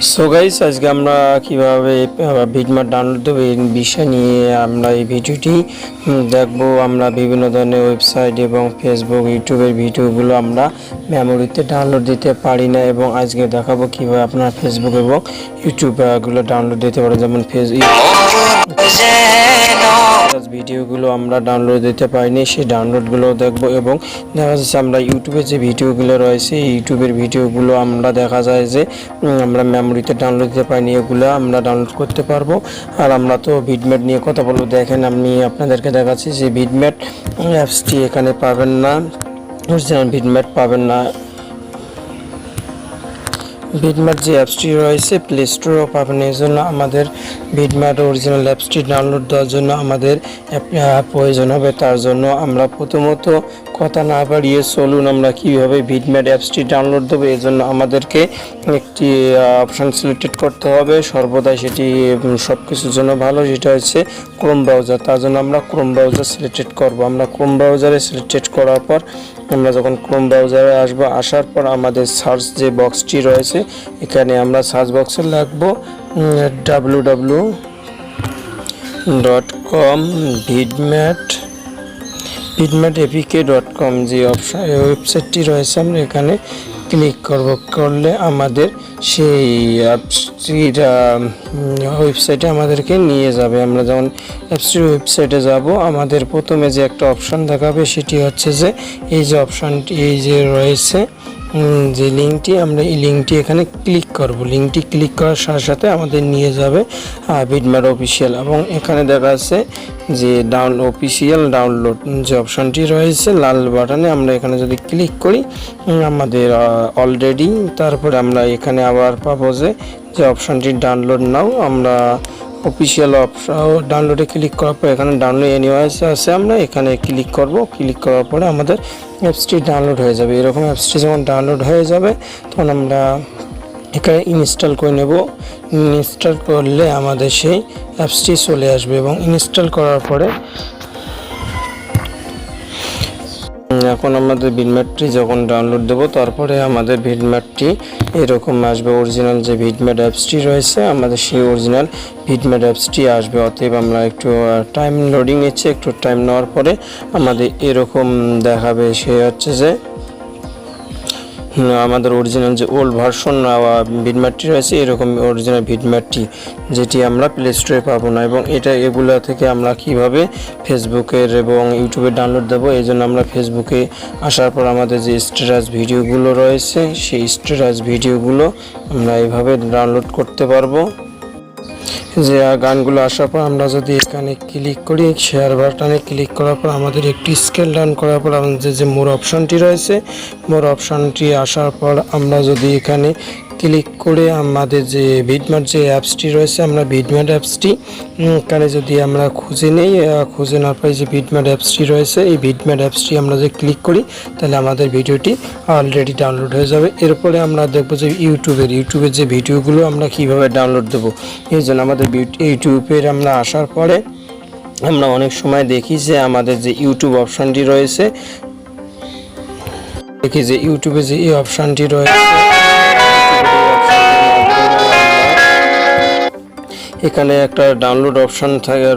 So guys, আজকে আমরা কিভাবে ভিডমাট ডাউনলোড দেব এই বিষয় নিয়ে আমরা এই ভিডিওটি দেখব। আমরা বিভিন্ন ধরনের ওয়েবসাইট এবং ফেসবুক, ইউটিউবের ভিডিওগুলো আমরা মেমোরিতে ডাউনলোড দিতে পারি না, এবং আজকে দেখাবো কিভাবে আপনারা ফেসবুক এবং ইউটিউবগুলো ডাউনলোড দিতে পারেন। যেমন ভিডিওগুলো আমরা ডাউনলোড দিতে পারিনি, সেই ডাউনলোডগুলো দেখব। এবং দেখা যাচ্ছে আমরা ইউটিউবে যে ভিডিওগুলো রয়েছে, ইউটিউবের ভিডিওগুলো আমরা দেখা যায় যে আমরা মেমোরিতে ডাউনলোড দিতে পারিনি, এগুলো আমরা ডাউনলোড করতে পারবো। আর আমরা তো ভিডমেট নিয়ে কথা বলবো। দেখেন, আমি আপনাদেরকে দেখাচ্ছি যে ভিডমেট অ্যাপসটি এখানে পাবেন না, অরিজিনাল ভিডমেট পাবেন না। ভিডমেট যে অ্যাপসটি রয়েছে প্লে স্টোরেও পাবেন। এই জন্য আমাদের ভিডমেট অরিজিনাল অ্যাপসটি ডাউনলোড দেওয়ার জন্য আমাদের প্রয়োজন হবে। তার জন্য আমরা প্রথমত কথা না বাড়িয়ে চলুন আমরা কীভাবে ভিডমেট অ্যাপসটি ডাউনলোড দেবো। এই জন্য আমাদেরকে একটি অপশান সিলেক্টেড করতে হবে সর্বদাই, সেটি সব কিছুর জন্য ভালো, যেটা হচ্ছে ক্রোম ব্রাউজার। তার জন্য আমরা ক্রোম ব্রাউজার সিলেক্টেড করব। আমরা ক্রোম ব্রাউজারে সিলেক্টেড করার পর আমরা যখন ক্রোম ব্রাউজারে আসবো, আসার পর আমাদের সার্চ যে বক্সটি রয়েছে, এখানে আমরা সার্চ বক্সে লিখবো www.com vidmateapp.com যে ওয়েবসাইটটি রয়েছে, আমরা এখানে ক্লিক করলে আমাদের সেই অ্যাপসটির ওয়েবসাইটে আমাদেরকে নিয়ে যাবে। আমরা যখন অ্যাপসটির ওয়েবসাইটে যাব, আমাদের প্রথমে যে একটা অপশান দেখাবে সেটি হচ্ছে যে এই যে অপশানটি এই যে রয়েছে যে লিঙ্কটি, আমরা এই লিঙ্কটি এখানে ক্লিক করব। লিঙ্কটি ক্লিক করার সাথে সাথে আমাদের নিয়ে যাবে ভিডমেট অফিসিয়াল, এবং এখানে দেখা যাচ্ছে যে অফিসিয়াল ডাউনলোড যে অপশানটি রয়েছে লাল বাটনে, আমরা এখানে যদি ক্লিক করি আমাদের অলরেডি, তারপরে আমরা এখানে আবার পাবো যে অপশানটি ডাউনলোড নাও। আমরা অফিসিয়াল ডাউনলোডে ক্লিক করার পর এখানে ডাউনলোড এনিওয়েজ আছে, আমরা এখানে ক্লিক করব। ক্লিক করার পরে আমাদের অ্যাপসটি ডাউনলোড হয়ে যাবে। এরকম অ্যাপসটি যখন ডাউনলোড হয়ে যাবে তখন আমরা এখানে ইনস্টল করে নেব। ইনস্টল করলে আমাদের সেই অ্যাপসটি চলে আসবে, এবং ইনস্টল করার পরে এখন আমাদের ভিডমেটটি যখন ডাউনলোড দেবো, তারপরে আমাদের ভিডমেটটি এরকম আসবে। অরিজিনাল যে ভিডমেট অ্যাপসটি রয়েছে, আমাদের সেই অরিজিনাল ভিডমেট অ্যাপসটি আসবে। অতএব আমরা একটু টাইম লোডিং নিচ্ছে, একটু টাইম নেওয়ার পরে আমাদের এরকম দেখাবে। সে হচ্ছে যে আমাদের অরিজিনাল যে ওল্ড ভার্সন ভিডমেটটি রয়েছে, এরকম অরিজিনাল ভিডমেটটি, যেটি আমরা প্লে স্টোরে পাবো না। এবং এগুলো থেকে আমরা কিভাবে ফেসবুকের এবং ইউটিউবে ডাউনলোড দেবো, এই জন্য আমরা ফেসবুকে আসার পর আমাদের যে স্ট্যাটাস ভিডিওগুলো রয়েছে, সেই স্ট্যাটাস ভিডিওগুলো আমরা এইভাবে ডাউনলোড করতে পারবো। যে গানগুলো আসার পর আমরা যদি এখানে ক্লিক করি, শেয়ার বাটনে ক্লিক করার পর আমাদের একটি স্কেল ডাউন করার পর আমাদের যে মোর অপশানটি রয়েছে, মোর অপশানটি আসার পর আমরা যদি এখানে ক্লিক করে আমাদের যে ভিডমেট যে অ্যাপসটি রয়েছে, আমরা ভিডমেট অ্যাপসটি এখানে যদি আমরা খুঁজে নেই, খুঁজে নেওয়ার পরে যে ভিডমেট অ্যাপসটি রয়েছে, এই ভিডমেট অ্যাপসটি আমরা যদি ক্লিক করি তাহলে আমাদের ভিডিওটি অলরেডি ডাউনলোড হয়ে যাবে। এরপরে আমরা দেখবো যে ইউটিউবের যে ভিডিওগুলো আমরা কিভাবে ডাউনলোড দেবো। এই জন্য আমাদের ইউটিউবের আমরা আসার পরে আমরা অনেক সময় দেখি যে আমাদের যে ইউটিউব অপশানটি রয়েছে, দেখি যে ইউটিউবে যে এই অপশানটি রয়েছে, এখানে একটা ডাউনলোড অপশান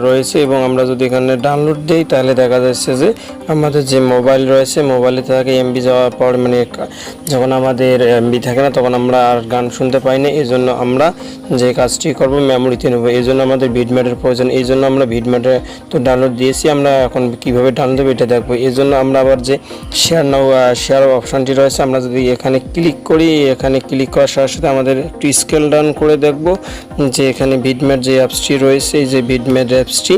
রয়েছে, এবং আমরা যদি এখানে ডাউনলোড দিই তাহলে দেখা যাচ্ছে যে আমাদের যে মোবাইল রয়েছে, মোবাইলে থাকে এমবি যাওয়ার পর, মানে যখন আমাদের এমবি থাকে না তখন আমরা আর গান শুনতে পাই না। এই জন্য আমরা যে কাজটি করবো মেমোরিতে নেব। এই জন্য আমাদের ভিডমেটের প্রয়োজন। এই জন্য আমরা ভিডমেটে তো ডাউনলোড দিয়েছি, আমরা এখন কীভাবে ডাউনলোড দেবো এটা দেখবো। এই জন্য আমরা আবার যে শেয়ার অপশানটি রয়েছে, আমরা যদি এখানে ক্লিক করি, এখানে ক্লিক করার সাথে সাথে আমাদের একটু স্কেল ডাউন করে দেখব যে এখানে ভিডমেট যে অ্যাপসটি রয়েছে, এই যে ভিডমেট অ্যাপসটি,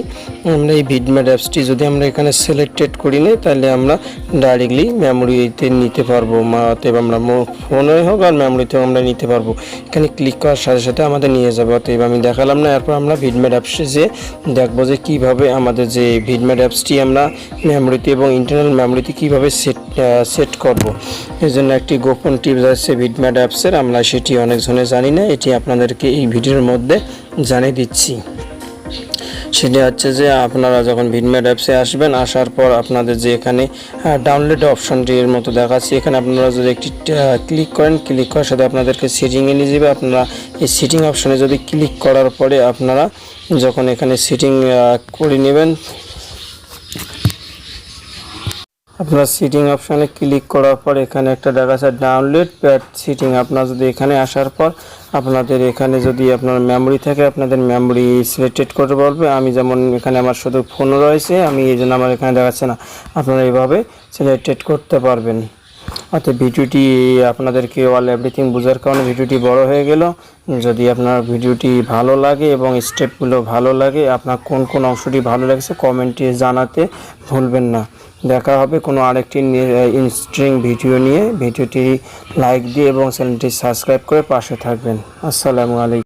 আমরা এই ভিডমেট অ্যাপসটি যদি আমরা এখানে সিলেক্টেড করি না, তাহলে আমরা ডাইরেক্টলি মেমোরিতে নিতে পারবো। অতএব আমরা ফোনে হোক আর মেমোরিতেও আমরা নিতে পারবো। এখানে ক্লিক করার সাথে সাথে আমাদের নিয়ে যাবে। অতএব আমি দেখালাম না। এরপর আমরা ভিডমেট অ্যাপসে যে দেখবো যে কীভাবে আমাদের যে ভিডমেট অ্যাপসটি আমরা মেমোরিতে এবং ইন্টারনাল মেমোরিতে কীভাবে সেট করব। এই জন্য একটি গোপন টিপস আছে ভিডমেট অ্যাপসের, আমরা সেটি অনেকজনে জানি না, এটি আপনাদেরকে এই ভিডিওর মধ্যে জানিয়ে দিচ্ছি। সেটা হচ্ছে যে আপনারা যখন ভিডমেট অ্যাপসে আসবেন, আসার পর আপনাদের যে এখানে ডাউনলোড অপশনটির মতো দেখাচ্ছে, এখানে আপনারা যদি একটি ক্লিক করেন, ক্লিক করার সাথে আপনাদেরকে সেটিংয়ে নিয়ে যাবে। আপনারা এই সেটিং অপশনে যদি ক্লিক করার পরে আপনারা যখন এখানে সেটিং করে নেবেন, আপনারা সিটিং অপশানে ক্লিক করার পর এখানে একটা দেখাচ্ছে ডাউনলোড প্যাড সিটিং। আপনারা যদি এখানে আসার পর আপনাদের এখানে যদি আপনার মেমোরি থাকে, আপনাদের মেমোরি সিলেক্টেড করতে বলবে। আমি যেমন এখানে আমার শুধু ফোন রয়েছে, আমি এই জন্য আমার এখানে দেখাচ্ছে না। আপনারা এইভাবে সিলেক্টেড করতে পারবেন। অর্থাৎ ভিডিওটি আপনাদেরকে অল এভরিথিং বোঝার কারণে ভিডিওটি বড় হয়ে গেল। যদি আপনার ভিডিওটি ভালো লাগে এবং স্টেপগুলো ভালো লাগে, আপনার কোন কোন অংশটি ভালো লাগছে কমেন্টে জানাতে ভুলবেন না। দেখা হবে কোনো আরেকটি ইন্টারেস্টিং ভিডিও নিয়ে। ভিডিওটি লাইক দিয়ে এবং চ্যানেলটি সাবস্ক্রাইব করে পাশে থাকবেন। আসসালামু আলাইকুম।